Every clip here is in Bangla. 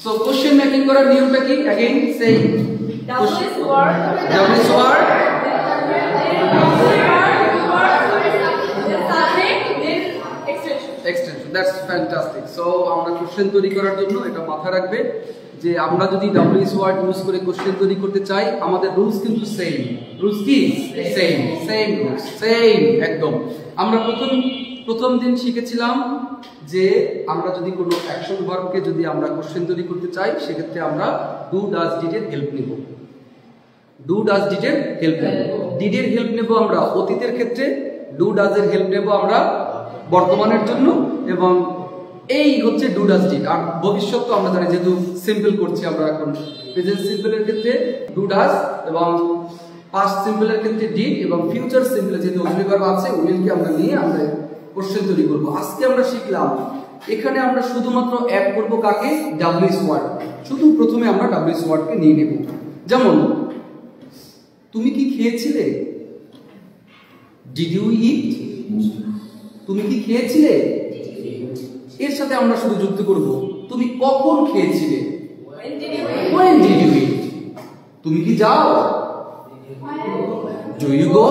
সো কোশ্চেন মেকিং করার নিয়মটা কি? अगेन সেই WS word extension. That's fantastic. So আমরা কোশ্চেন তৈরি করার জন্য এটা মাথায় রাখবে যে আমরা যদি WS ওয়ার্ড ইউজ করে কোশ্চেন তৈরি করতে চাই আমাদের রুলস কিন্তু সেম। রুলস কি? সেম রুলস, সেম একদম। আমরা প্রথম দিন শিখেছিলাম যে আমরা যদি কোনো অ্যাকশন ভার্বকে যদি আমরা কোশ্চেন তৈরি করতে চাই সেক্ষেত্রে আমরা ডু ডাজ ডিড এর হেল্প নেব। ডু ডাজ ডিড এর হেল্প নেব। ডিড এর হেল্প নেব আমরা অতীতের ক্ষেত্রে, ডু ডাজ এর হেল্প নেব আমরা বর্তমানের জন্য, এবং এই হচ্ছে ডু ডাজ ডিড। আর ভবিষ্যৎ তো আমরা জানি যেহেতু সিম্পল করছি আমরা এখন, প্রেজেন্ট সিম্পলের ক্ষেত্রে ডু ডাজ এবং পাস্ট সিম্পলের ক্ষেত্রে ডিড, এবং ফিউচার সিম্পলে যেহেতু অগ্নি ভার্ব আছে উইলকে আমরা নিয়ে আমরা কোশ্চেন তৈরি করব। আজকে আমরা শিখলাম এখানে আমরা শুধুমাত্র অ্যাড করব কাকে? W S word. শুধু প্রথমে আমরা ডাব্লিউএস ওয়ার্ডকে নিয়ে নেব। যেমন তুমি কি খেয়েছিলে? ডিড ইউ ইট? তুমি কি খেয়েছিলে? এর সাথে আমরা শুধু যুক্ত করব তুমি কখন খেয়েছিলে? when did you eat? তুমি কি যাও? do you go?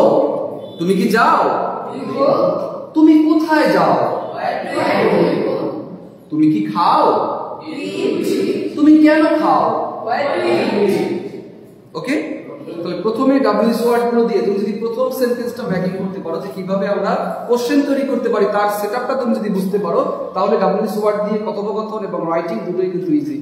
তুমি কি যাও? তুমি কোথায় যাও? তুমি কি খাও? তুমি কেন খাও? ওকে, তাহলে প্রথমে ডাব্লিউএস ওয়ার্ড গুলো দিয়ে তুমি যদি প্রথম সেন্টেন্সটা ব্যাকিং করতে পারো যে কিভাবে আমরা কোশ্চেন তৈরি করতে পারি তার সেটআপটা তুমি যদি বুঝতে পারো তাহলে ডাব্লিউএস ওয়ার্ড দিয়ে কথোপকথন এবং রাইটিং দুটোই কিন্তু ইজি।